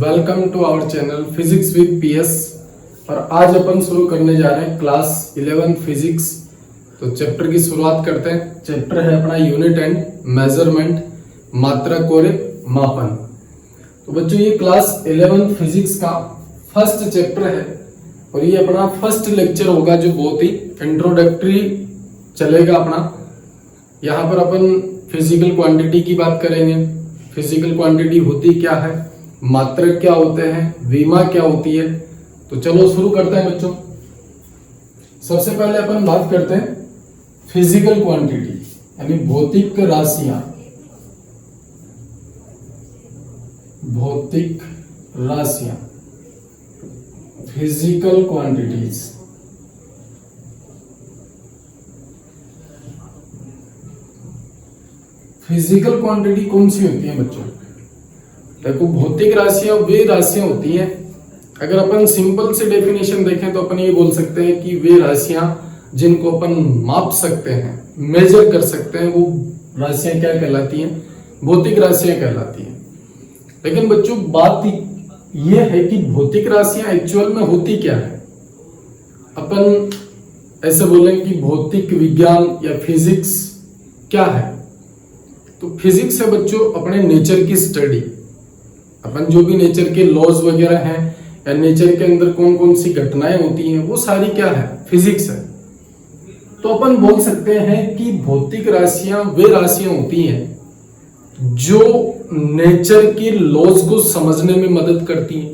Welcome to our channel physics with PS. और आज अपन शुरू करने जा रहे हैं क्लास 11 फिजिक्स। तो चैप्टर की शुरुआत करते हैं। चैप्टर है अपना यूनिट एंड मेजरमेंट, मात्रक और मापन। तो बच्चों ये क्लास 11 फिजिक्स का फर्स्ट चैप्टर है और ये अपना फर्स्ट लेक्चर होगा जो बहुत ही इंट्रोडक्टरी चलेगा अपना। यहाँ पर अपन फिजिकल क्वांटिटी की बात करेंगे। फिजिकल क्वांटिटी होती क्या है, मात्रक क्या होते हैं, विमा क्या होती है। तो चलो शुरू करते हैं बच्चों। सबसे पहले अपन बात करते हैं फिजिकल क्वांटिटी यानी भौतिक राशियां। भौतिक राशियां, फिजिकल क्वांटिटीज। फिजिकल क्वांटिटी कौन सी होती है बच्चों? देखो भौतिक राशियां वे राशियां होती हैं, अगर अपन सिंपल से डेफिनेशन देखें तो अपन ये बोल सकते हैं कि वे राशियां जिनको अपन माप सकते हैं, मेजर कर सकते हैं, वो राशियां क्या कहलाती हैं? भौतिक राशियां कहलाती हैं। लेकिन बच्चों बात ये है कि भौतिक राशियां एक्चुअल में होती क्या है। अपन ऐसे बोलें कि भौतिक विज्ञान या फिजिक्स क्या है, तो फिजिक्स है बच्चों अपने नेचर की स्टडी। अपन जो भी नेचर के लॉज वगैरह हैं या नेचर के अंदर कौन कौन सी घटनाएं होती हैं वो सारी क्या है, फिजिक्स है। तो अपन बोल सकते हैं कि भौतिक राशियां वे राशियां होती हैं जो नेचर के लॉज को समझने में मदद करती हैं।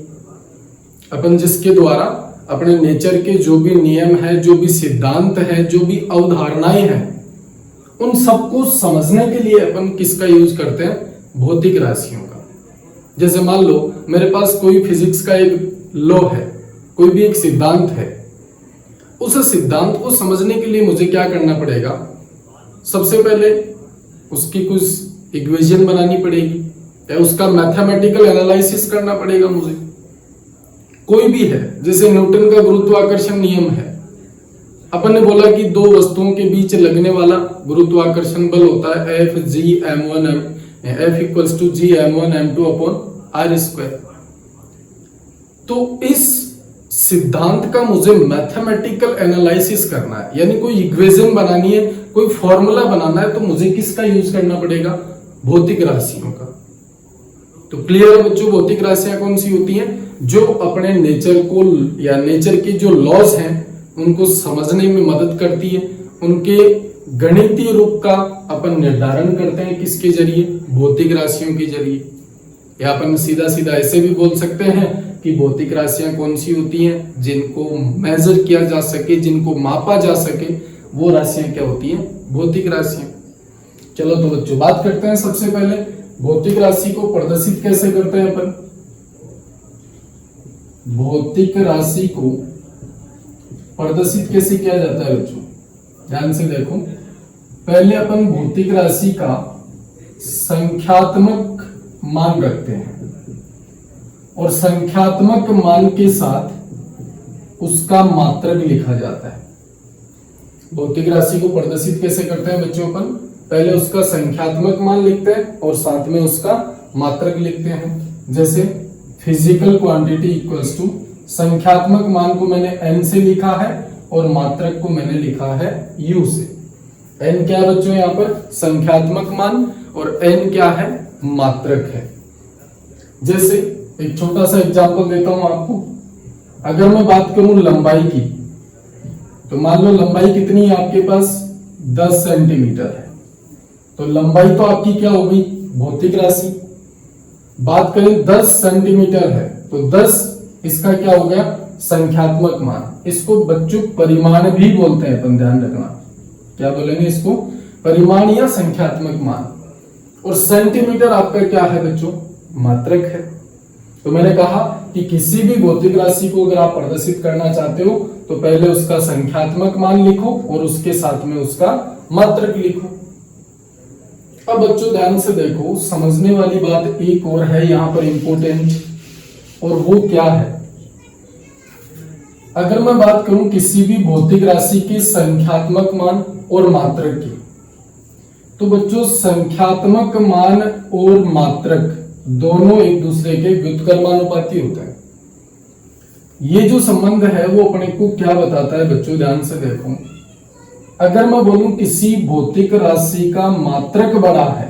अपन जिसके द्वारा अपने नेचर के जो भी नियम है, जो भी सिद्धांत है, जो भी अवधारणाएं हैं, उन सबको समझने के लिए अपन किसका यूज करते हैं? भौतिक राशियों का। जैसे मान लो मेरे पास कोई फिजिक्स का एक लॉ है, कोई भी एक सिद्धांत है। उस सिद्धांत को समझने के लिए मुझे क्या करना पड़ेगा? सबसे पहले उसकी कुछ इक्वेशन बनानी पड़ेगी या उसका मैथमेटिकल एनालिसिस करना पड़ेगा मुझे। कोई भी है, जैसे न्यूटन का गुरुत्वाकर्षण नियम है। अपन ने बोला कि दो वस्तुओं के बीच लगने वाला गुरुत्वाकर्षण बल होता है F G m1 F equals to G m1 m2 upon r square. तो इस सिद्धांत का मुझे मैथमेटिकल एनालिसिस करना है, यानी कोई इक्वेशन बनानी है, कोई फॉर्मूला बनाना है, तो मुझे किसका यूज करना पड़ेगा? भौतिक राशियों का। तो क्लियर है बच्चों, भौतिक राशियां कौन सी होती हैं? जो अपने नेचर को या नेचर के जो लॉज हैं उनको समझने में मदद करती है। उनके गणितीय रूप का अपन निर्धारण करते हैं किसके जरिए? भौतिक राशियों के जरिए। या अपन सीधा सीधा ऐसे भी बोल सकते हैं कि भौतिक राशियां कौन सी होती हैं? जिनको मेजर किया जा सके, जिनको मापा जा सके, वो राशियां क्या होती हैं? भौतिक राशियां। चलो तो बच्चों बात करते हैं सबसे पहले भौतिक राशि को प्रदर्शित कैसे करते हैं अपन। भौतिक राशि को प्रदर्शित कैसे किया जाता है बच्चों? ध्यान से देखो। पहले अपन भौतिक राशि का संख्यात्मक मान रखते हैं और संख्यात्मक मान के साथ उसका मात्रक लिखा जाता है। भौतिक राशि को प्रदर्शित कैसे करते हैं बच्चों? अपन पहले उसका संख्यात्मक मान लिखते हैं और साथ में उसका मात्रक लिखते हैं। जैसे फिजिकल क्वांटिटी इक्वल्स टू, संख्यात्मक मान को मैंने n से लिखा है और मात्रक को मैंने लिखा है u से। n क्या है बच्चों? यहाँ पर संख्यात्मक मान और n क्या है? मात्रक है। जैसे एक छोटा सा एग्जांपल देता हूं आपको। अगर मैं बात करूं लंबाई की, तो मान लो लंबाई कितनी है आपके पास? 10 सेंटीमीटर है। तो लंबाई तो आपकी क्या हो गई? भौतिक राशि। बात करें 10 सेंटीमीटर है तो 10 इसका क्या हो गया? संख्यात्मक मान। इसको बच्चों परिमाण भी बोलते हैं, अपन ध्यान रखना। क्या बोलेंगे इसको? परिमाण या संख्यात्मक मान। और सेंटीमीटर आपका क्या है बच्चों? मात्रक है। तो मैंने कहा कि किसी भी भौतिक राशि को अगर आप प्रदर्शित करना चाहते हो तो पहले उसका संख्यात्मक मान लिखो और उसके साथ में उसका मात्रक लिखो। अब बच्चों ध्यान से देखो, समझने वाली बात एक और है यहाँ पर इंपॉर्टेंट, और वो क्या है? अगर मैं बात करूं किसी भी भौतिक राशि के संख्यात्मक मान और मात्रक की, तो बच्चों संख्यात्मक मान और मात्रक दोनों एक दूसरे के व्युत्क्रमानुपाती होते हैं। ये जो संबंध है वो अपने को क्या बताता है बच्चों, ध्यान से देखो। अगर मैं बोलूं किसी भौतिक राशि का मात्रक बड़ा है,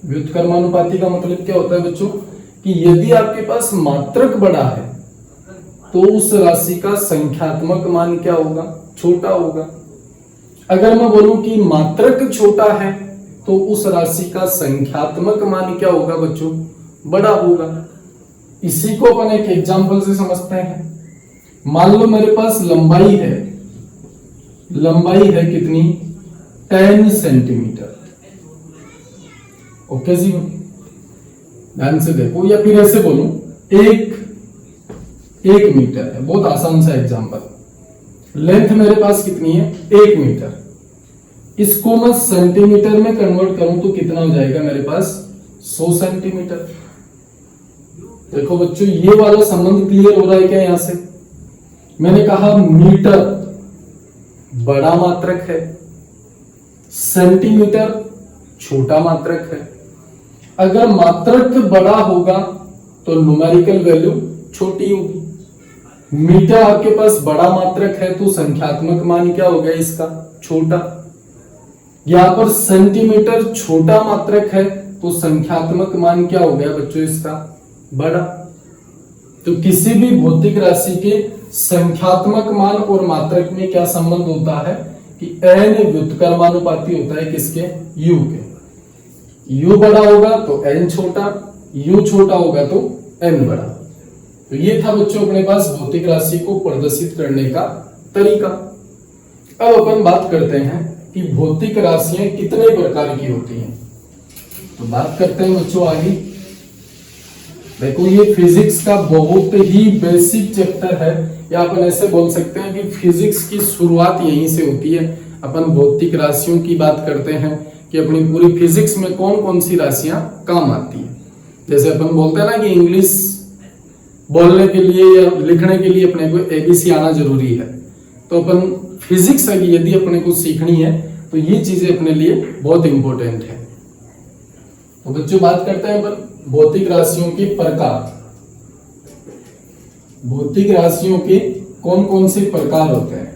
व्युत्क्रमानुपाती का मतलब क्या होता है बच्चों, कि यदि आपके पास मात्रक बड़ा है तो उस राशि का संख्यात्मक मान क्या होगा, छोटा होगा। अगर मैं बोलूं कि मात्रक छोटा है तो उस राशि का संख्यात्मक मान क्या होगा बच्चों, बड़ा होगा। इसी को अपन एक एग्जांपल से समझते हैं। मान लो मेरे पास लंबाई है कितनी, 10 सेंटीमीटर। ओके जी, ध्यान से देखो, या फिर ऐसे बोलूं एक मीटर है, बहुत आसान सा एग्जांपल। लेंथ मेरे पास कितनी है, 1 मीटर। इसको मैं सेंटीमीटर में कन्वर्ट करूं तो कितना हो जाएगा मेरे पास, 100 सेंटीमीटर। देखो बच्चों, ये वाला संबंध क्लियर हो रहा है क्या? यहां से मैंने कहा मीटर बड़ा मात्रक है, सेंटीमीटर छोटा मात्रक है। अगर मात्रक बड़ा होगा तो न्यूमेरिकल वैल्यू छोटी होगी। मीटर आपके पास बड़ा मात्रक है तो संख्यात्मक मान क्या हो गया इसका, छोटा। यहां पर सेंटीमीटर छोटा मात्रक है तो संख्यात्मक मान क्या हो गया बच्चों इसका, बड़ा। तो किसी भी भौतिक राशि के संख्यात्मक मान और मात्रक में क्या संबंध होता है कि n व्युत्क्रमानुपाती होता है किसके, u के। u बड़ा होगा तो n छोटा, u छोटा होगा तो n बड़ा। तो ये था बच्चों अपने पास भौतिक राशि को प्रदर्शित करने का तरीका। अब अपन बात करते हैं कि भौतिक राशियां कितने प्रकार की होती हैं। तो बात करते हैं बच्चों आगे। देखो, ये फिजिक्स का बहुत ही बेसिक चैप्टर है, या अपन ऐसे बोल सकते हैं कि फिजिक्स की शुरुआत यहीं से होती है। अपन भौतिक राशियों की बात करते हैं कि अपनी पूरी फिजिक्स में कौन कौन सी राशियां काम आती हैं। जैसे अपन बोलते हैं ना कि इंग्लिश बोलने के लिए या लिखने के लिए अपने को एबीसी आना जरूरी है, तो अपन फिजिक्स यदि अपने को सीखनी है तो ये चीजें अपने लिए बहुत इंपॉर्टेंट है। तो बच्चों बात करते हैं अपन भौतिक राशियों के प्रकार। भौतिक राशियों के कौन कौन से प्रकार होते हैं।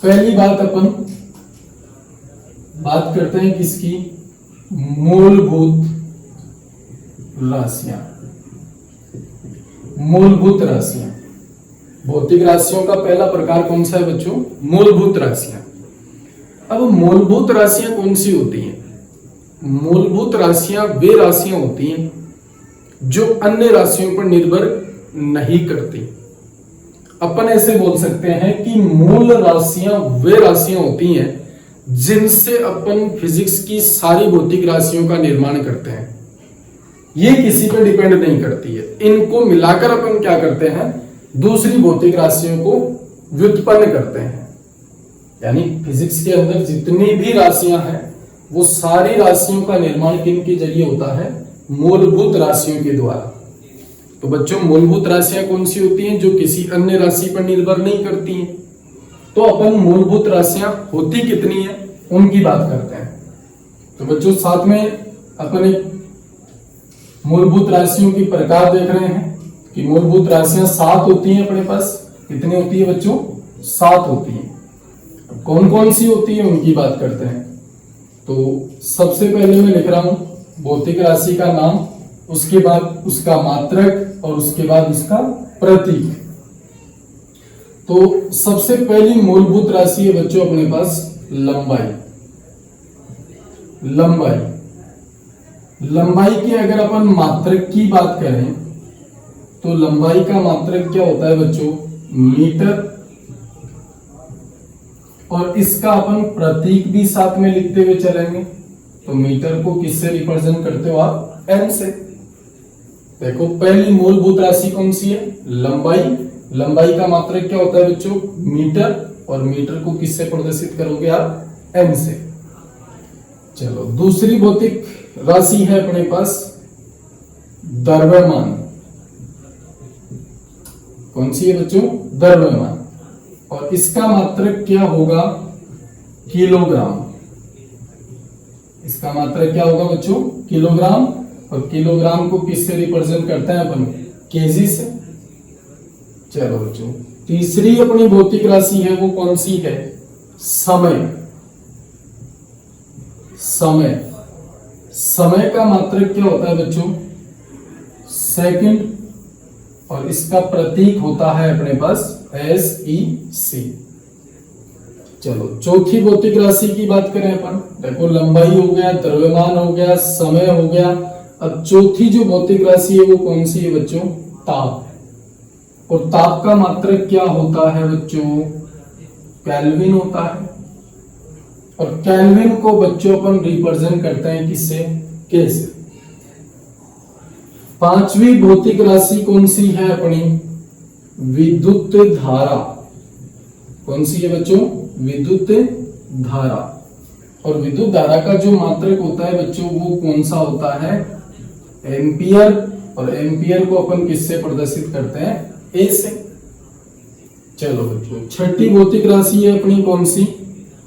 पहली बात अपन बात करते हैं किसकी, मूलभूत राशियां। मूलभूत राशियां, भौतिक राशियों का पहला प्रकार कौन सा है बच्चों, मूलभूत राशियां। अब मूलभूत राशियां कौन सी होती हैं? मूलभूत राशियां वे राशियां होती हैं जो अन्य राशियों पर निर्भर नहीं करती। अपन ऐसे बोल सकते हैं कि मूल राशियां वे राशियां होती हैं जिनसे अपन फिजिक्स की सारी भौतिक राशियों का निर्माण करते हैं। ये किसी पर डिपेंड नहीं करती है। इनको मिलाकर अपन क्या करते हैं, दूसरी भौतिक राशियों को व्युत्पन्न करते हैं। यानी फिजिक्स के अंदर जितनी भी राशियां हैं वो सारी राशियों का निर्माण किन के जरिए होता है, मूलभूत राशियों के द्वारा। तो बच्चों, मूलभूत राशियां कौन सी होती हैं जो किसी अन्य राशि पर निर्भर नहीं करती हैं। तो अपन मूलभूत राशियां होती कितनी है उनकी बात करते हैं। तो बच्चों, साथ में अपन एक मूलभूत राशियों की प्रकार देख रहे हैं कि मूलभूत राशियां 7 होती हैं अपने पास। कितनी होती है बच्चों, 7 होती हैं। कौन कौन सी होती है उनकी बात करते हैं। तो सबसे पहले मैं लिख रहा हूं भौतिक राशि का नाम, उसके बाद उसका मात्रक और उसके बाद उसका प्रतीक। तो सबसे पहली मूलभूत राशि है बच्चों अपने पास लंबाई। लंबाई की अगर अपन मात्रक की बात करें तो लंबाई का मात्रक क्या होता है बच्चों, मीटर। और इसका अपन प्रतीक भी साथ में लिखते हुए चलेंगे। तो मीटर को किससे रिप्रेजेंट करते हो आप, एम से। देखो, पहली मूलभूत राशि कौन सी है, लंबाई। लंबाई का मात्रक क्या होता है बच्चों, मीटर। और मीटर को किससे प्रदर्शित करोगे आप, एम से। चलो, दूसरी भौतिक राशि है अपने पास द्रव्यमान। कौन सी है बच्चों, द्रव्यमान। और इसका मात्रक क्या होगा, किलोग्राम। इसका मात्रक क्या होगा बच्चों, किलोग्राम। और किलोग्राम को किससे रिप्रेजेंट करते हैं अपन? केजी से। चलो बच्चों, तीसरी अपनी भौतिक राशि है वो कौन सी है? समय। समय, समय का मात्रक क्या होता है बच्चों? सेकंड, और इसका प्रतीक होता है अपने पास SEC। चलो चौथी भौतिक राशि की बात करें अपन, देखो लंबाई हो गया, द्रव्यमान हो गया, समय हो गया। अब चौथी जो भौतिक राशि है वो कौन सी है बच्चों? ताप। और ताप का मात्रक क्या होता है बच्चों? केल्विन होता है। और केल्विन को बच्चों अपन रिप्रेजेंट करते हैं किससे? के से। पांचवी भौतिक राशि कौन सी है अपनी? विद्युत धारा। कौन सी है बच्चों? विद्युत धारा। और विद्युत धारा का जो मात्रक होता है बच्चों वो कौन सा होता है? एम्पियर। और एम्पियर को अपन किससे प्रदर्शित करते हैं? ए से। चलो बच्चों, छठी भौतिक राशि है अपनी कौन सी?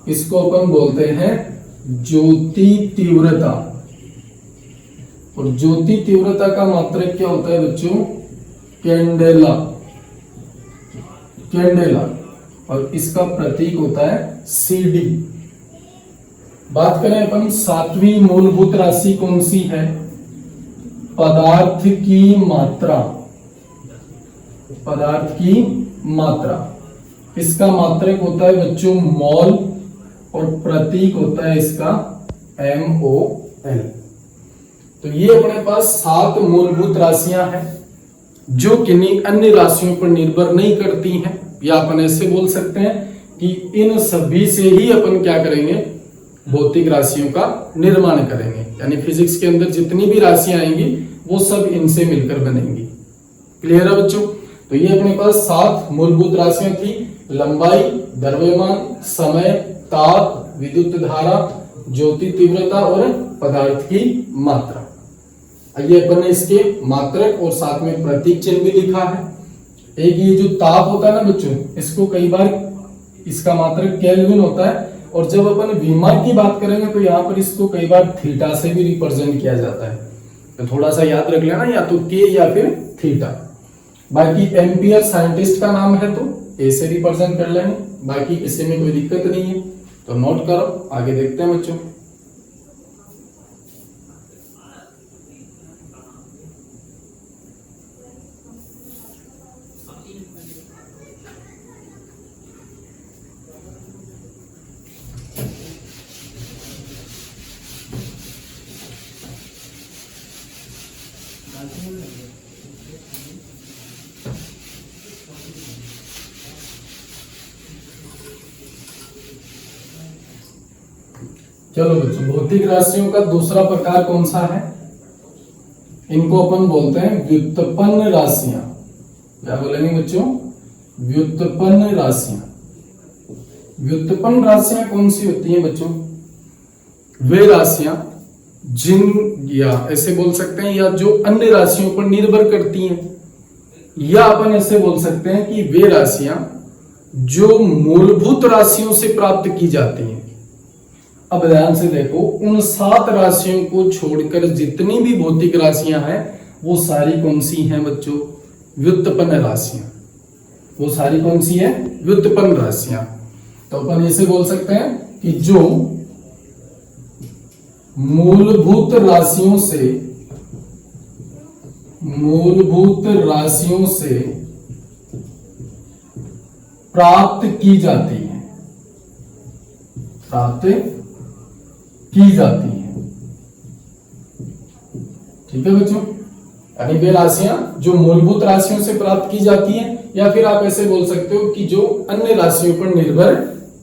इसको अपन बोलते हैं ज्योति तीव्रता। और ज्योति तीव्रता का मात्रक क्या होता है बच्चों? कैंडेला। कैंडेला। और इसका प्रतीक होता है CD। बात करें अपन सातवीं मूलभूत राशि कौन सी है? पदार्थ की मात्रा। पदार्थ की मात्रा, इसका मात्रक होता है बच्चों मोल, और प्रतीक होता है इसका MOL। तो ये अपने पास 7 मूलभूत राशियां हैं जो किन्हीं अन्य राशियों पर निर्भर नहीं करती हैं, या अपन ऐसे बोल सकते हैं कि इन सभी से ही अपन क्या करेंगे? भौतिक राशियों का निर्माण करेंगे। यानी फिजिक्स के अंदर जितनी भी राशियां आएंगी वो सब इनसे मिलकर बनेंगी। क्लियर है बच्चों? तो ये अपने पास 7 मूलभूत राशियां थी: लंबाई, द्रव्यमान, समय, ताप, विद्युत धारा, ज्योति तीव्रता और पदार्थ की मात्रा। ये अपन ने इसके मात्रक और साथ में प्रतीक चिन्ह भी लिखा है। एक ये जो ताप होता है ना बच्चों, इसको कई बार इसका मात्रक केल्विन होता है, और जब अपन विमार की बात करेंगे तो यहाँ पर इसको कई बार थीटा से भी रिप्रेजेंट किया जाता है। तो थोड़ा सा याद रख लेना, या तो के या फिर थीटा। बाकी एम्पियर साइंटिस्ट का नाम है तो ए से रिप्रेजेंट कर लेंगे, बाकी किसी में कोई दिक्कत नहीं है। तो नोट करो, आगे देखते हैं बच्चों। चलो बच्चों, भौतिक राशियों का दूसरा प्रकार कौन सा है? इनको अपन बोलते हैं व्युत्पन्न राशियां। क्या बोलेंगे बच्चों? व्युत्पन्न राशियां। व्युत्पन्न राशियां कौन सी होती हैं बच्चों? वे राशियां जिन, या ऐसे बोल सकते हैं, या जो अन्य राशियों पर निर्भर करती हैं, या अपन ऐसे बोल सकते हैं कि वे राशियां जो मूलभूत राशियों से प्राप्त की जाती हैं। अब ध्यान से देखो, उन 7 राशियों को छोड़कर जितनी भी भौतिक राशियां हैं वो सारी कौन सी हैं बच्चों? व्युत्पन्न राशियां। वो सारी कौन सी है? व्युत्पन्न राशियां। तो अपन ऐसे बोल सकते हैं कि जो मूलभूत राशियों से प्राप्त की जाती है, ठीक है बच्चों? यानी वे राशियां जो मूलभूत राशियों से प्राप्त की जाती हैं, या फिर आप ऐसे बोल सकते हो कि जो अन्य राशियों पर निर्भर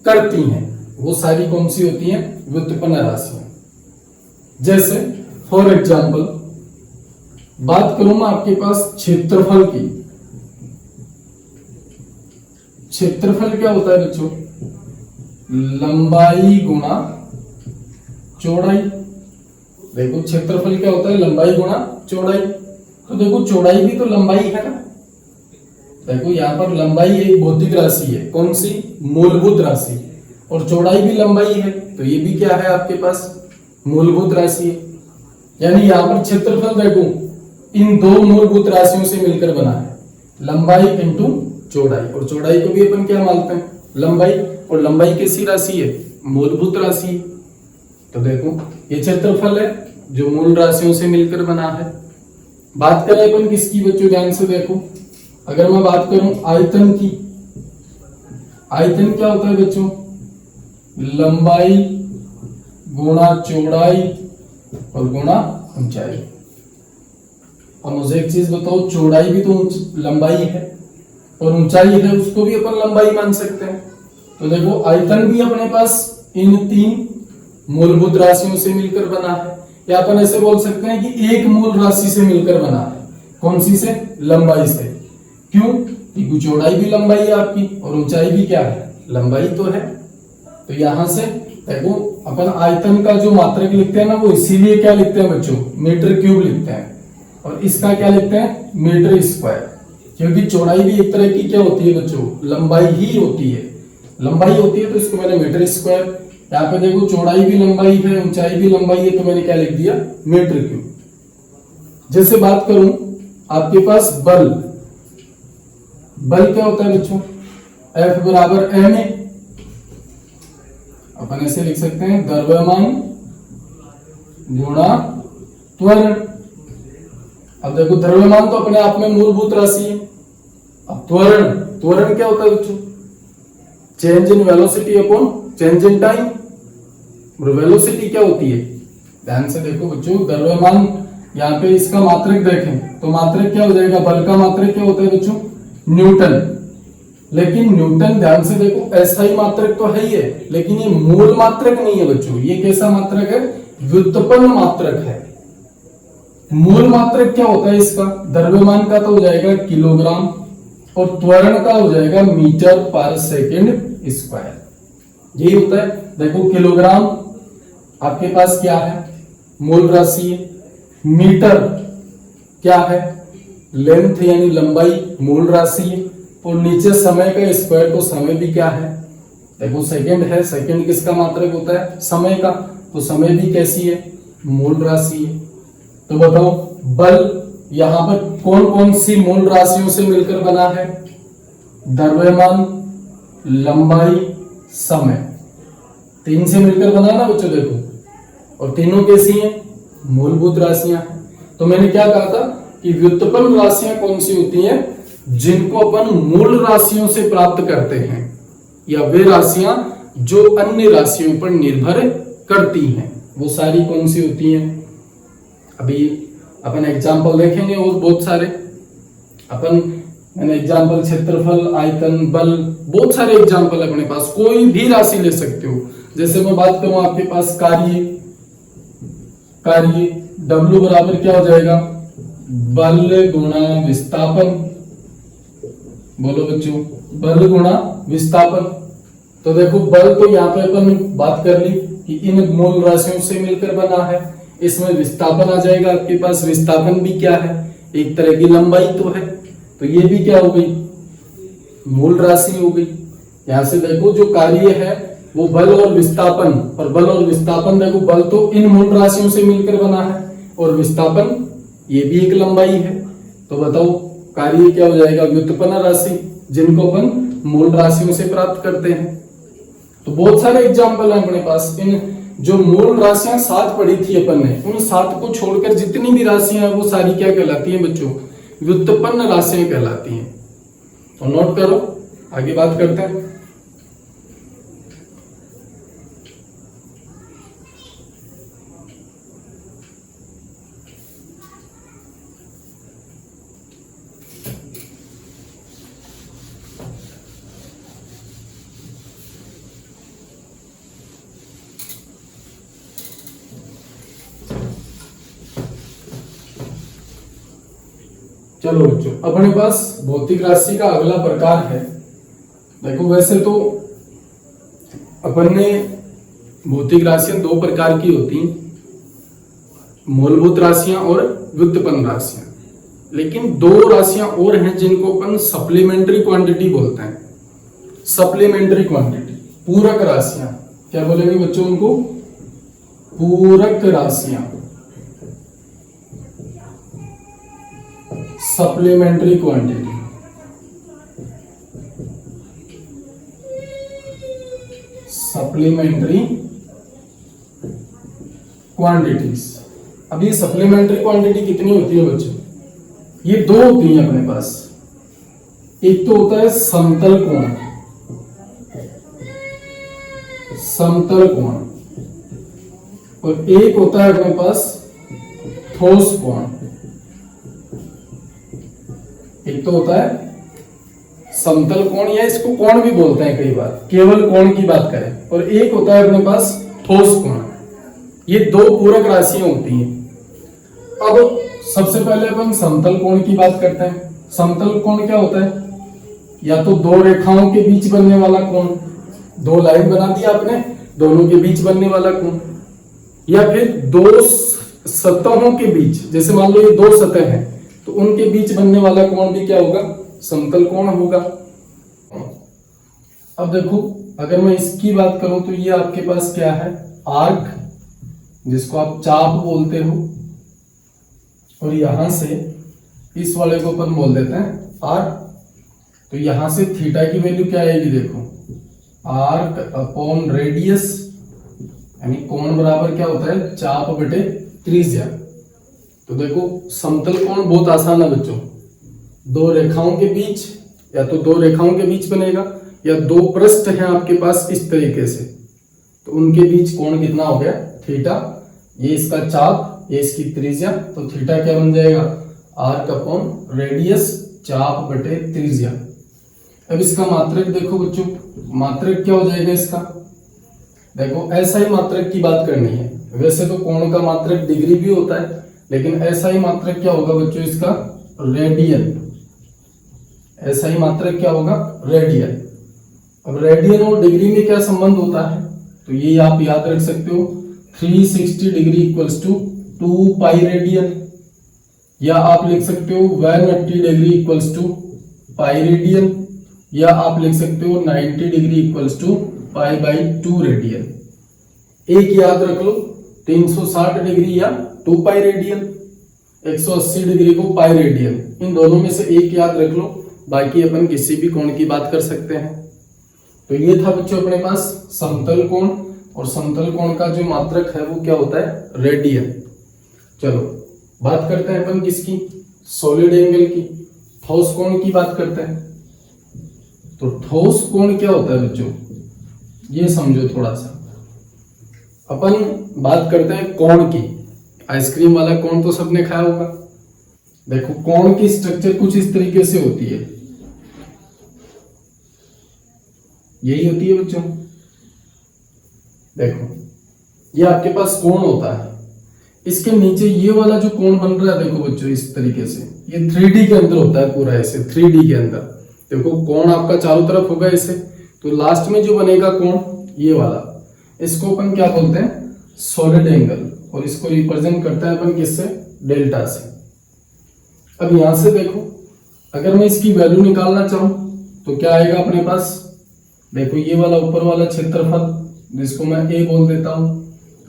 करती हैं, वो सारी कौन सी होती हैं? व्युत्पन्न राशियां। जैसे फॉर एग्जाम्पल बात करूं मैं आपके पास क्षेत्रफल की। क्षेत्रफल क्या होता है बच्चों? लंबाई गुणा चौड़ाई। देखो क्षेत्रफल क्या होता है? लंबाई गुणा चौड़ाई। तो देखो चौड़ाई भी तो लंबाई है ना। देखो यहाँ पर लंबाई एक भौतिक राशि है, कौन सी? मूलभूत राशि। और चौड़ाई भी लंबाई है, तो ये भी क्या है आपके पास? मूलभूत राशि है। यानी यहाँ पर क्षेत्रफल देखो इन दो मूलभूत राशियों से मिलकर बना है, लंबाई इंटू चौड़ाई, और चौड़ाई को भी अपन क्या मानते हैं, लंबाई, और लंबाई कैसी राशि है, मूलभूत राशि है। तो देखो ये क्षेत्रफल है जो मूल राशियों से मिलकर बना है। बात करें अपन किसकी बच्चों, ध्यान से देखो, अगर मैं बात करूं आयतन की, आयतन क्या होता है बच्चों, लंबाई गुणा चौड़ाई और गुणा ऊंचाई। अब मुझे एक चीज बताओ, चौड़ाई भी तो लंबाई है और ऊंचाई है, उसको भी अपन लंबाई मान सकते हैं। तो देखो आयतन भी अपने पास इन तीन मूलभूत राशियों से मिलकर बना है, या अपन ऐसे बोल सकते हैं कि एक मूल राशि से मिलकर बना है। कौन सी से, लंबाई से। क्यों, क्योंकि चौड़ाई भी लंबाई है आपकी और ऊंचाई भी क्या है, लंबाई तो है। तो यहां से देखो अपन आयतन का जो मात्रक लिखते हैं ना, वो इसीलिए क्या लिखते हैं बच्चों, मीटर क्यूब लिखते हैं, और इसका क्या लिखते हैं, मीटर स्क्वायर, क्योंकि चौड़ाई भी एक तरह की क्या होती है बच्चों, लंबाई ही होती है, लंबाई होती है, तो इसको मैंने मीटर स्क्वायर। यहाँ पे देखो चौड़ाई भी लंबाई है, ऊंचाई भी लंबाई है, तो मैंने क्या लिख दिया, मीटर क्यूब। जैसे बात करूं आपके पास बल, बल क्या होता है बच्चों, F बराबर m है, अपन ऐसे लिख सकते हैं, द्रव्यमान गुणा त्वरण। अब देखो द्रव्यमान तो अपने आप में मूलभूत राशि है। अब त्वरण, त्वरण क्या होता है बच्चों, change in velocity upon change in time. और वेलोसिटी क्या होती है, ध्यान से देखो बच्चों, द्रव्यमान यहाँ पे इसका मात्रक देखें तो मात्रक क्या हो जाएगा, बल का मात्रक क्या होता है बच्चों, न्यूटन। लेकिन न्यूटन, ध्यान से देखो, ऐसा ही मात्रक तो है ही है, लेकिन ये मूल मात्रक नहीं है बच्चों। ये कैसा मात्रक है, व्युत्पन्न मात्रक है। मूल मात्रक क्या होता है इसका, द्रव्यमान का तो हो जाएगा किलोग्राम, और त्वरण का हो जाएगा मीटर पर सेकंड स्क्वायर। यही होता है। देखो किलोग्राम आपके पास क्या है, मूल राशि है। मीटर क्या है, लेंथ यानी लंबाई, मूल राशि है। और नीचे समय का स्क्वायर, तो समय भी क्या है, देखो सेकंड है, सेकंड किसका मात्रक होता है, समय का, तो समय भी कैसी है, मूल राशि है। तो बताओ बल यहां पर कौन कौन सी मूल राशियों से मिलकर बना है, द्रव्यमान, लंबाई, समय, तीन से मिलकर बना ना बच्चों देखो, और तीनों कैसी हैं, मूलभूत राशियां। तो मैंने क्या कहा था कि व्युत्पन्न राशियां कौन सी होती हैं, जिनको अपन मूल राशियों से प्राप्त करते हैं, या वे राशियां जो अन्य राशियों पर निर्भर करती हैं, वो सारी कौन सी होती हैं। अभी अपन एग्जाम्पल देखेंगे और बहुत सारे, अपन मैंने एग्जाम्पल क्षेत्रफल, आयतन, बल, बहुत सारे एग्जाम्पल अपने पास, कोई भी राशि ले सकते हो। जैसे मैं बात करूं आपके पास कार्य, कार्य W बराबर क्या हो जाएगा, बल गुणा विस्थापन। बोलो बच्चों, बल गुणा विस्थापन। तो देखो बल तो यहाँ पे अपन बात कर ली कि इन मूल राशियों से मिलकर बना है। इसमें विस्थापन आ जाएगा आपके पास, विस्थापन भी क्या है, एक तरह की लंबाई तो है, तो ये भी क्या हो गई, मूल राशि हो गई। यहां से देखो जो कार्य है वो बल और विस्थापन, और बल और विस्थापन देखो, बल तो इन मूल राशियों से मिलकर बना है, और विस्थापन ये भी एक लंबाई है। तो बताओ कार्य क्या हो जाएगा, व्युत्पन्न राशि, जिनको अपन मूल राशियों से प्राप्त करते हैं। तो बहुत सारे एग्जाम्पल है अपने पास। इन जो मूल राशियां 7 पढ़ी थी अपन ने, उन 7 को छोड़कर जितनी भी राशियां हैं वो सारी क्या कहलाती हैं बच्चों, व्युत्पन्न राशियां कहलाती हैं। तो नोट करो, आगे बात करते हैं। चलो बच्चों, अपने पास भौतिक राशि का अगला प्रकार है। देखो वैसे तो अपन ने भौतिक राशियां 2 प्रकार की होती हैं, मूलभूत राशियां और व्युत्पन्न राशियां। लेकिन 2 राशियां और हैं जिनको अपन सप्लीमेंट्री क्वांटिटी बोलते हैं। सप्लीमेंट्री क्वांटिटी, पूरक राशियां, क्या बोलेंगे बच्चों उनको, पूरक राशियां। Supplementary quantity, supplementary quantities. अब ये सप्लीमेंट्री क्वांटिटी कितनी होती है बच्चों? ये दो होती हैं अपने पास। एक तो होता है समतल कोण, समतल कोण, और एक होता है अपने पास ठोस कोण। एक तो होता है समतल कोण, या इसको कोण भी बोलते हैं कई बार, केवल कोण की बात करें, और एक होता है अपने पास ठोस कोण। ये दो पूरक राशियां होती हैं। अब सबसे पहले अपन समतल कोण की बात करते हैं। समतल कोण क्या होता है? या तो दो रेखाओं के बीच बनने वाला कोण, दो लाइन बना दी आपने, दोनों के बीच बनने वाला कोण, या फिर दो सतहों के बीच, जैसे मान लो ये दो सतह हैं तो उनके बीच बनने वाला कोण भी क्या होगा? समतल कोण होगा। अब देखो, अगर मैं इसकी बात करूं तो ये आपके पास क्या है? आर्क, जिसको आप चाप बोलते हो, और यहां से इस वाले को अपन बोल देते हैं आर्क। तो यहां से थीटा की वैल्यू क्या आएगी? देखो, आर्क अपॉन रेडियस, यानी कोण बराबर क्या होता है? चाप बटे त्रिज्या। तो देखो, समतल कोण बहुत आसान है बच्चों। दो रेखाओं के बीच, या तो दो रेखाओं के बीच बनेगा, या दो पृष्ठ हैं आपके पास इस तरीके से, तो उनके बीच कोण कितना हो गया? थीटा। ये इसका चाप, ये इसकी त्रिज्या, तो थीटा क्या बन जाएगा? आर्क अपॉन रेडियस चाप बटे त्रिज्या। अब इसका मात्रक देखो बच्चों, मात्रक क्या हो जाएगा इसका? देखो, ऐसा ही मात्रक की बात करनी है। वैसे तो कोण का मात्रक डिग्री भी होता है, लेकिन ऐसा ही मात्रक क्या होगा बच्चों इसका? रेडियन। ऐसा ही मात्रक क्या होगा? रेडियन। अब रेडियन और डिग्री में क्या संबंध होता है? तो ये आप याद रख सकते हो, 360 degree equals to 2 pi radian, या आप लिख सकते हो 180 degree equals to pi radian, या आप लिख सकते हो 90 degree equals to pi by 2 radian. एक याद रख लो, 360 डिग्री या 2 पाई रेडियन, 180 डिग्री को पाई रेडियन, इन दोनों में से एक याद रख लो, बाकी अपन किसी भी कोण की बात कर सकते हैं। तो ये था बच्चों अपने पास समतल कोण, और समतल कोण का जो मात्रक है वो क्या होता है? रेडियन। चलो बात करते हैं अपन किसकी? सॉलिड एंगल की। ठोस कोण की बात करते हैं। तो ठोस कोण क्या होता है बच्चों? ये समझो थोड़ा सा। अपन बात करते हैं कोण की। आइसक्रीम वाला कोण तो सबने खाया होगा। देखो, कोण की स्ट्रक्चर कुछ इस तरीके से होती है, यही होती है बच्चों। देखो, ये आपके पास कोण होता है, इसके नीचे ये वाला जो कोण बन रहा है, देखो बच्चों इस तरीके से, ये 3D के अंदर होता है पूरा, ऐसे 3D के अंदर। देखो, कोण आपका चारों तरफ होगा ऐसे, तो लास्ट में जो बनेगा कोण ये वाला, इसको अपन क्या बोलते हैं? सॉलिड एंगल, और इसको रिप्रेजेंट करता है अपन किससे? डेल्टा से। अब यहां से देखो, अगर मैं इसकी वैल्यू निकालना चाहूं तो क्या आएगा अपने पास? देखो, ये वाला ऊपर वाला क्षेत्रफल, जिसको मैं a बोल देता हूं,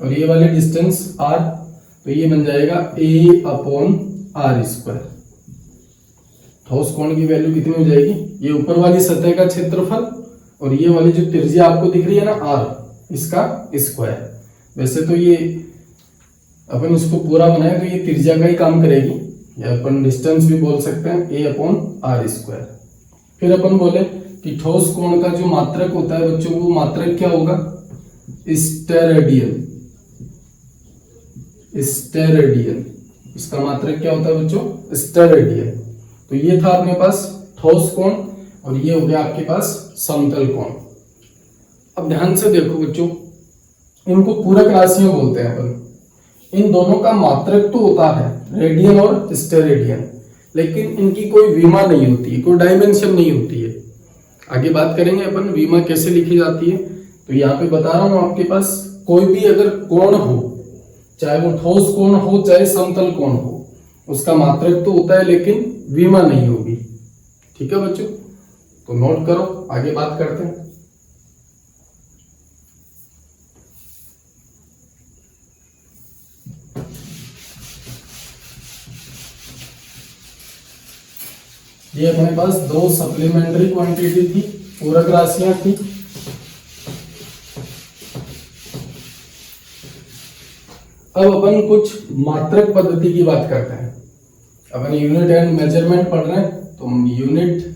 और ये वाली डिस्टेंस r, तो ये बन जाएगा a अपॉन r स्क्वायर। ठोस कोण की वैल्यू कितनी हो जाएगी? ये ऊपर वाली सतह का क्षेत्रफल, और ये वाली जो त्रिज्या आपको दिख रही है ना r, इसका स्क्वायर। वैसे तो ये अपन इसको पूरा बनाए तो ये त्रिज्या का ही काम करेगी, या अपन डिस्टेंस भी बोल सकते हैं, a अपॉन r स्क्वायर। फिर अपन बोले कि ठोस कोण का जो मात्रक होता है बच्चों, वो मात्रक क्या होगा? स्टेरेडियन। स्टेरेडियन, इसका मात्रक क्या होता है बच्चों? स्टेरेडियन। तो ये था अपने पास ठोस कोण, और ये हो गया आपके पास समतल कोण। अब ध्यान से देखो बच्चों, इनको पूरक राशियां बोलते हैं अपन। इन दोनों का मात्रक तो होता है रेडियन और स्टेरेडियन, लेकिन इनकी कोई विमा नहीं होती है, कोई डायमेंशन नहीं होती है। आगे बात करेंगे अपन विमा कैसे लिखी जाती है। तो यहाँ पे बता रहा हूं आपके पास, कोई भी अगर कोण हो, चाहे वो ठोस कोण हो चाहे समतल कोण हो, उसका मात्रक तो होता है लेकिन विमा नहीं होगी। ठीक है बच्चों, तो नोट करो, आगे बात करते हैं। ये अपने पास दो सप्लीमेंट्री क्वांटिटी थी, पूरक राशियां थी। अब अपन कुछ मात्रक पद्धति की बात करते हैं। अपन यूनिट एंड मेजरमेंट पढ़ रहे हैं, तो हम यूनिट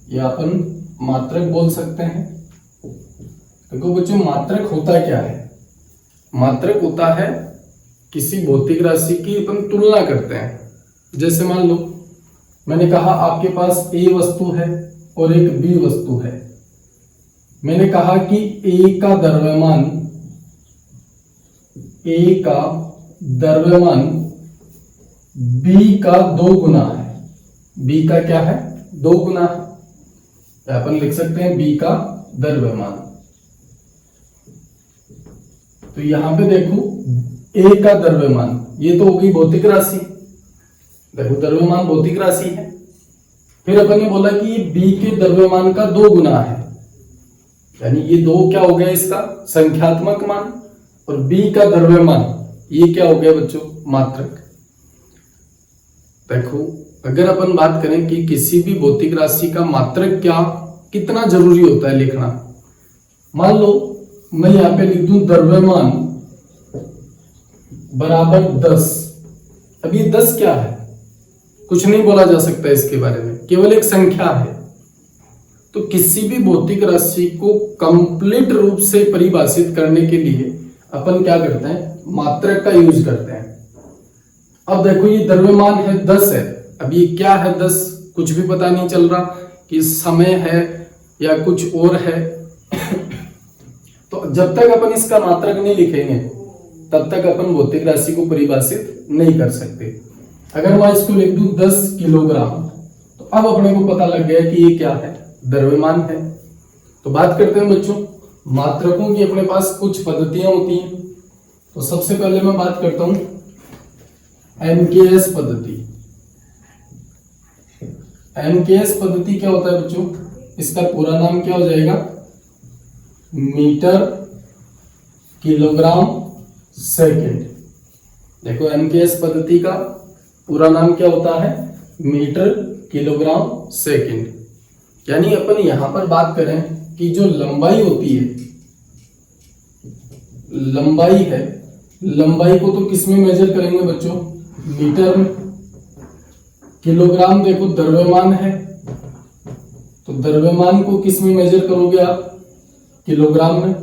या अपन मात्रक बोल सकते हैं। देखो बच्चों, मात्रक होता क्या है? मात्रक होता है किसी भौतिक राशि की अपन तुलना करते हैं। जैसे मान लो मैंने कहा आपके पास ए वस्तु है और एक बी वस्तु है। मैंने कहा कि ए का द्रव्यमान बी का 2 गुना है। बी का क्या है? 2 गुना है। अपन लिख सकते हैं बी का द्रव्यमान। तो यहां पे देखो ए का द्रव्यमान, ये तो होगी भौतिक राशि। देखो द्रव्यमान भौतिक राशि है। फिर अपन ने बोला कि ये बी के द्रव्यमान का 2 गुना है, यानी ये 2 क्या हो गया इसका संख्यात्मक मान, और बी का द्रव्यमान ये क्या हो गया बच्चों? मात्रक। देखो अगर अपन बात करें कि किसी भी भौतिक राशि का मात्रक क्या कितना जरूरी होता है लिखना। मान लो मैं यहां पे लिख दूं द्रव्यमान बराबर 10। अब ये 10 क्या है? कुछ नहीं बोला जा सकता इसके बारे में, केवल एक संख्या है। तो किसी भी भौतिक राशि को कंप्लीट रूप से परिभाषित करने के लिए अपन क्या करते हैं? मात्रक का यूज करते हैं। अब देखो ये द्रव्यमान है 10 है। अब ये क्या है 10? कुछ भी पता नहीं चल रहा कि समय है या कुछ और है। तो जब तक अपन इसका मात्रक नहीं लिखेंगे तब तक अपन भौतिक राशि को परिभाषित नहीं कर सकते। अगर मैं इसको लिख दूं 10 किलोग्राम, तो अब अपने को पता लग गया कि ये क्या है? द्रव्यमान है। तो बात करते हैं बच्चों, मात्रकों की अपने पास कुछ पद्धतियां होती हैं। तो सबसे पहले मैं बात करता हूं एमकेएस पद्धति। एमकेएस पद्धति क्या होता है बच्चों? इसका पूरा नाम क्या हो जाएगा? Metre kilogram second. देखो एमकेएस पद्धति का पूरा नाम क्या होता है? Metre kilogram second. यानी अपन यहां पर बात करें कि जो लंबाई होती है, लंबाई है, लंबाई को तो किस में मेजर करेंगे बच्चों? मीटर में। किलोग्राम देखो द्रव्यमान है, तो द्रव्यमान को किस में मेजर करोगे आप? किलोग्राम में।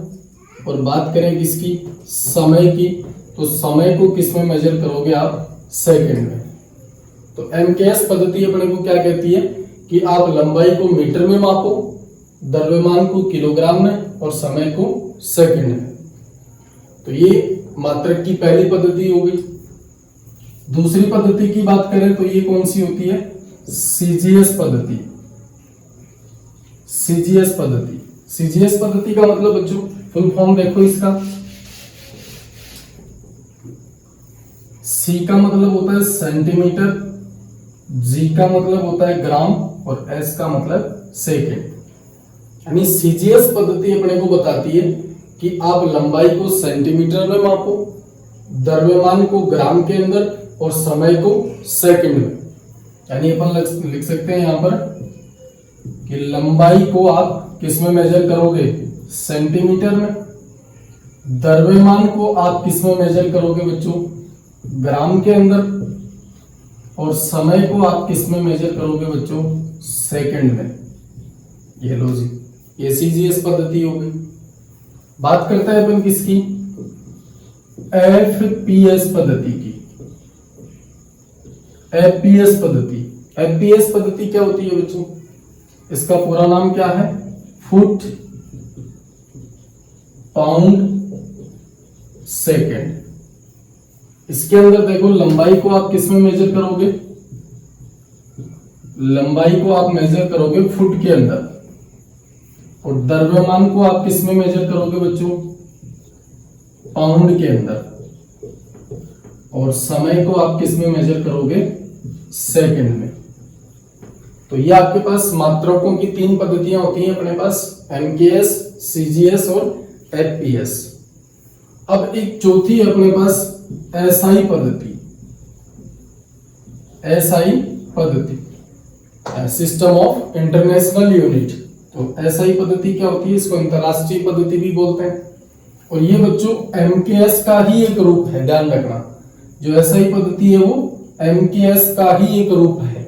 और बात करें किसकी? समय की, तो समय को किस में मेजर करोगे आप? सेकंड में। तो एमकेएस पद्धति अपने को क्या कहती है कि आप लंबाई को मीटर में मापो, द्रव्यमान को किलोग्राम में और समय को सेकंड में। तो ये मात्रक की पहली पद्धति हो गई। दूसरी पद्धति की बात करें तो ये कौन सी होती है? सीजीएस पद्धति। सीजीएस पद्धति, सीजीएस पद्धति का मतलब बच्चों फुल फॉर्म देखो इसका। सी का मतलब होता है सेंटीमीटर, जी का मतलब होता है ग्राम और एस का मतलब सेकेंड। यानी सीजीएस पद्धति अपने को बताती है कि आप लंबाई को सेंटीमीटर में मापो, द्रव्यमान को ग्राम के अंदर और समय को सेकंड में। यानी अपन लिख सकते हैं यहां पर कि लंबाई को आप किस में मेजर करोगे? सेंटीमीटर में। द्रव्यमान को आप किस में मेजर करोगे बच्चों? ग्राम के अंदर। और समय को आप किस में मेजर करोगे बच्चों? सेकंड में। ये लो जी, ये सीजीएस पद्धति हो गई। बात करते हैं अपन किसकी? एफपीएस पद्धति की। एफपीएस पद्धति, एफपीएस पद्धति क्या होती है बच्चों? इसका पूरा नाम क्या है? Foot pound second. इसके अंदर देखो लंबाई को आप किस में मेजर करोगे? लंबाई को आप मेजर करोगे फुट के अंदर। और द्रव्यमान को आप किस में मेजर करोगे बच्चों? पाउंड के अंदर। और समय को आप किस में मेजर करोगे? सेकंड में। तो ये आपके पास मात्रकों की 3 पद्धतियां होती हैं अपने पास, एमकेएस, सीजीएस और एफपीएस। अब एक चौथी है अपने पास एसआई पद्धति। एसआई पद्धति, सिस्टम ऑफ इंटरनेशनल यूनिट। तो एसआई पद्धति क्या होती है, इसको अंतरराष्ट्रीय पद्धति भी बोलते हैं। और ये बच्चों एमकेएस का ही एक रूप है, ध्यान रखना, जो एसआई पद्धति है वो एमकेएस का ही एक रूप है।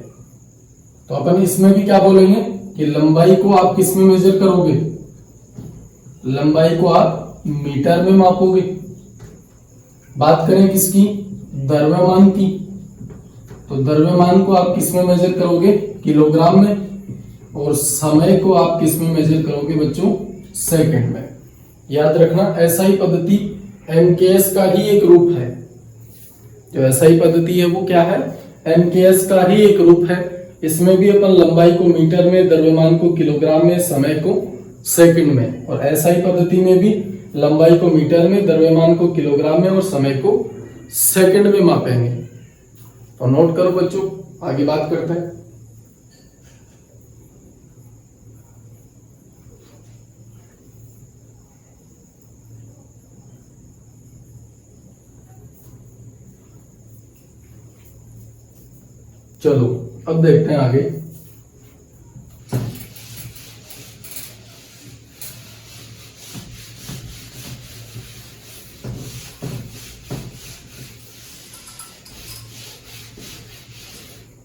तो अपन इसमें भी क्या बोलेंगे कि लंबाई को आप किस में मेजर करोगे, लंबाई को आप मीटर में मापोगे। बात करें किसकी, द्रव्यमान की, तो द्रव्यमान को आप किस में मेजर करोगे, किलोग्राम में। और समय को आप किस में मेजर करोगे बच्चों, सेकंड में। याद रखना एसआई पद्धति एमकेएस का ही एक रूप है। जो एसआई पद्धति है वो क्या है, एमकेएस का ही एक रूप है। इसमें भी अपन लंबाई को मीटर में, द्रव्यमान को किलोग्राम में, समय को सेकंड में। और एसआई पद्धति में भी लंबाई को मीटर में, द्रव्यमान को किलोग्राम में और समय को सेकंड में मापेंगे। तो नोट करो बच्चों, आगे बात करते हैं। चलो अब देखते हैं आगे।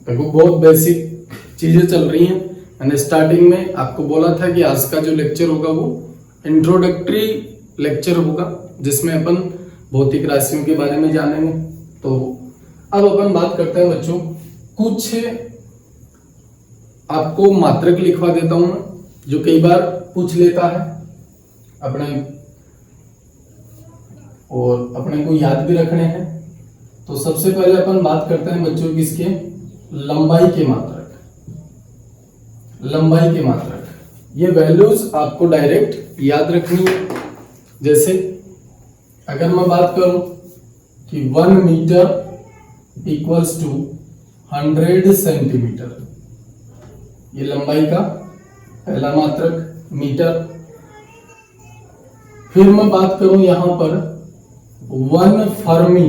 देखो बहुत बेसिक चीजें चल रही हैं। मैंने स्टार्टिंग में आपको बोला था कि आज का जो लेक्चर होगा वो इंट्रोडक्टरी लेक्चर होगा, जिसमें अपन भौतिक राशियों के बारे में जानेंगे। तो अब अपन बात करते हैं बच्चों, कुछ आपको मात्रक लिखवा देता हूं मैं, जो कई बार पूछ लेता है अपने, और अपने को याद भी रखने हैं। तो सबसे पहले अपन बात करते हैं बच्चों किसके, लंबाई के मात्रक। लंबाई के मात्रक, ये वैल्यूज आपको डायरेक्ट याद रखनी है। जैसे अगर मैं बात करूं कि 1 मीटर इक्वल्स टू 100 सेंटीमीटर, ये लंबाई का पहला मात्रक मीटर। फिर मैं बात करूं यहां पर 1 फर्मी,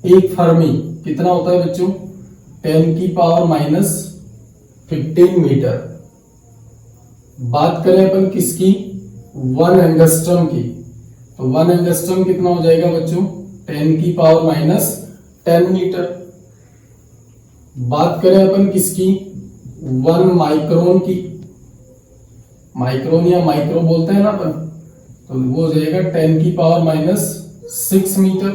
एक फर्मी कितना होता है बच्चों, 10 की पावर माइनस 15 मीटर। बात करें अपन किसकी, 1 एंगस्ट्रम की, तो 1 एंगस्ट्रम कितना हो जाएगा बच्चों, 10 की पावर माइनस 10 मीटर। बात करें अपन किसकी, 1 माइक्रोन की, माइक्रोन या माइक्रो बोलते हैं ना अपन, तो वो हो जाएगा 10 की पावर माइनस 6 मीटर।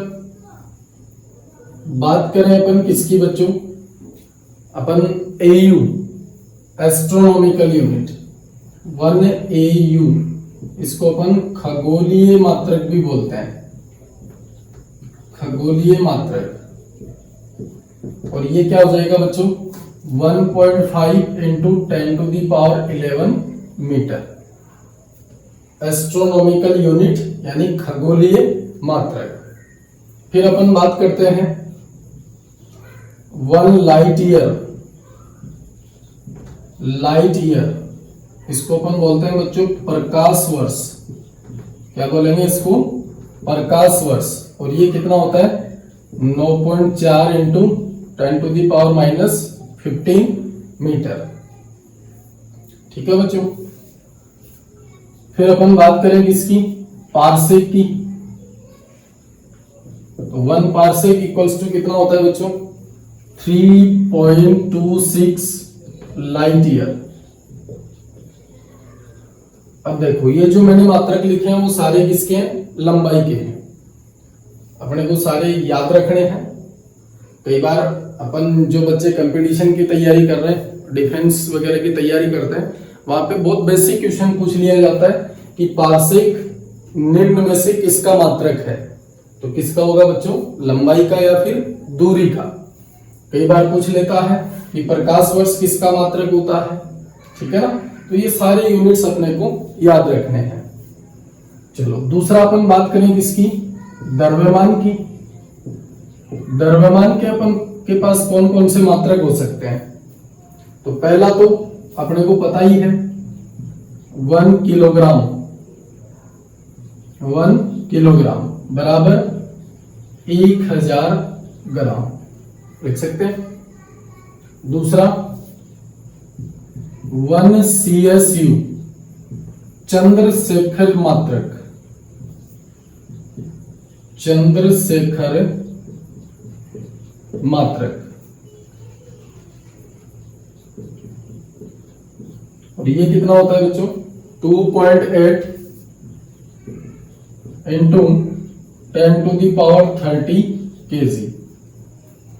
बात करें अपन किसकी बच्चों, अपन एयू, एस्ट्रोनॉमिकल यूनिट, 1 एयू, इसको अपन खगोलीय मात्रक भी बोलते हैं, खगोलीय मात्रक। और ये क्या हो जाएगा बच्चों, 1.5 into 10 to the power 11 metre. Astronomical unit यानी खगोलीय मात्रक। फिर अपन बात करते हैं 1 लाइट ईयर, लाइट ईयर, इसको अपन बोलते हैं बच्चों प्रकाश वर्ष। क्या बोलेंगे इसको, प्रकाश वर्ष। और ये कितना होता है, 9.4 into 10 to the power minus 15 metre. ठीक है बच्चों। फिर अपन बात करें किसकी, पारसेक की, तो 1 पारसेक इक्वल्स टू कितना होता है बच्चों, 3.26 लाइट ईयर। अब देखो ये जो मैंने मात्रक लिखे हैं वो सारे किसके हैं, लंबाई के हैं। अपने को सारे याद रखने हैं। कई बार अपन जो बच्चे कंपटीशन की तैयारी कर रहे हैं, डिफेंस वगैरह की तैयारी करते हैं, वहां पे बहुत बेसिक क्वेश्चन पूछ लिया जाता है कि पारसेक निम्न में से किसका मात्रक है। तो किसका होगा बच्चों, लंबाई का या फिर दूरी का। कई बार पूछ लेता है कि प्रकाश वर्ष किसका मात्रक होता है। ठीक है ना, तो ये सारे यूनिट्स अपने को याद रखने हैं। चलो दूसरा अपन बात करें किसकी, द्रव्यमान की। द्रव्यमान के अपन के पास कौन कौन से मात्रक हो सकते हैं। तो पहला तो अपने को पता ही है 1 किलोग्राम, 1 किलोग्राम बराबर 1000 ग्राम लिख सकते हैं। दूसरा 1 CSU चंद्रशेखर मात्रक, चंद्रशेखर मात्रक। और ये कितना होता है बच्चों? 2.8 इंटू 10⁻30 kg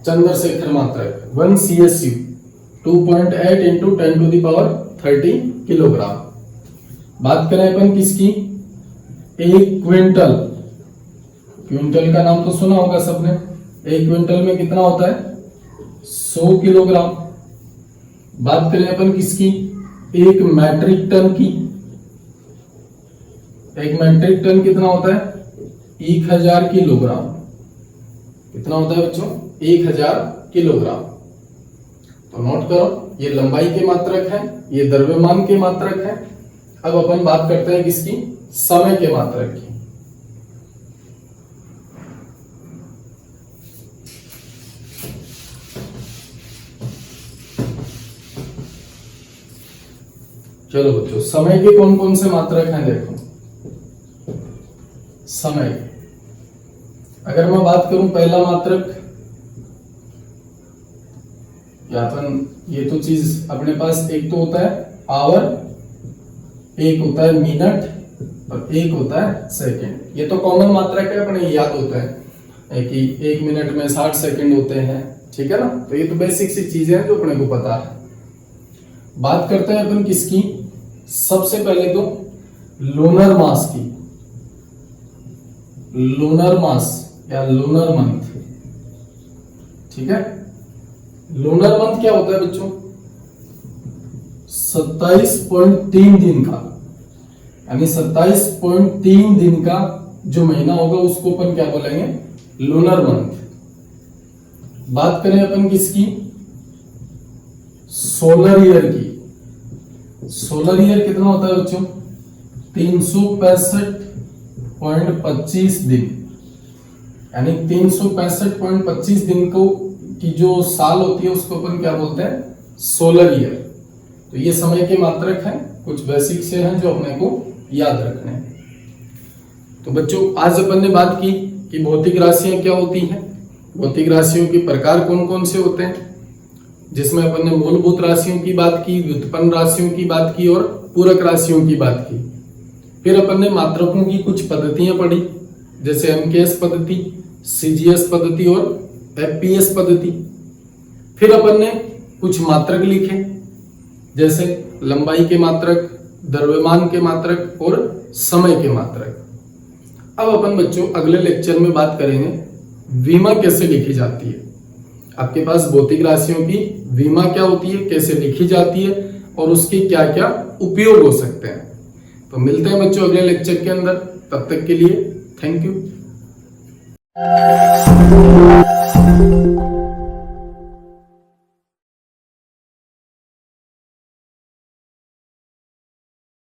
चंद्रशेखर मात्रक। 1 CSU 2.8 इंटू 10⁻30 किलोग्राम। बात करें अपन किसकी? 1 क्विंटल। क्विंटल का नाम तो सुना होगा सबने। 1 क्विंटल में कितना होता है? 100 किलोग्राम। बात करें अपन किसकी? 1 मैट्रिक टन की। 1 मैट्रिक टन कितना होता है? 1000 किलोग्राम। कितना होता है बच्चों? 1000 किलोग्राम। तो नोट करो, ये लंबाई के मात्रक है, ये द्रव्यमान के मात्रक है। अब अपन बात करते हैं किसकी? समय के मात्रक की। चलो बच्चों, समय के कौन कौन से मात्रक हैं देखो। समय, अगर मैं बात करूं पहला मात्रक, या अपन ये तो चीज अपने पास एक तो होता है आवर, एक होता है मिनट और एक होता है सेकंड। ये तो कॉमन मात्रक है, अपने याद होता है कि 1 मिनट में 60 सेकंड होते हैं, ठीक है ना। तो ये तो बेसिक सी चीजें हैं जो अपने को पता है। बात करते हैं अपन किसकी? सबसे पहले तो लूनर मास की। लूनर मास या लूनर मंथ, ठीक है। लूनर मंथ क्या होता है बच्चों? 27.3 दिन का, यानी 27.3 दिन का जो महीना होगा उसको अपन क्या बोलेंगे? Lunar month. बात करें अपन किसकी? सोलर ईयर की। सोलर ईयर कितना होता है बच्चों? 365.25 दिन, यानी 365.25 दिन को की जो साल होती है उसको अपन क्या बोलते हैं? Solar year. तो ये समय के मात्रक हैं, कुछ बेसिक से हैं जो अपने को याद रखने हैं। तो बच्चों, आज अपन ने बात की कि भौतिक राशियां क्या होती हैं, भौतिक राशियों के प्रकार कौन कौन से होते हैं, जिसमें अपन ने मूलभूत राशियों की बात की, व्युत्पन्न राशियों की बात की और पूरक राशियों की बात की। फिर अपन ने मात्रकों की कुछ पद्धतियां पढ़ी, जैसे MKS पद्धति, CGS पद्धति और FPS पद्धति। फिर अपन ने कुछ मात्रक लिखे, जैसे लंबाई के मात्रक, द्रव्यमान के मात्रक और समय के मात्रक। अब अपन बच्चों अगले लेक्चर में बात करेंगे विमा कैसे लिखी जाती है। आपके पास भौतिक राशियों की विमा क्या होती है, कैसे लिखी जाती है और उसके क्या क्या उपयोग हो सकते हैं। तो मिलते हैं बच्चों अगले लेक्चर के अंदर, तब तक के लिए थैंक यू।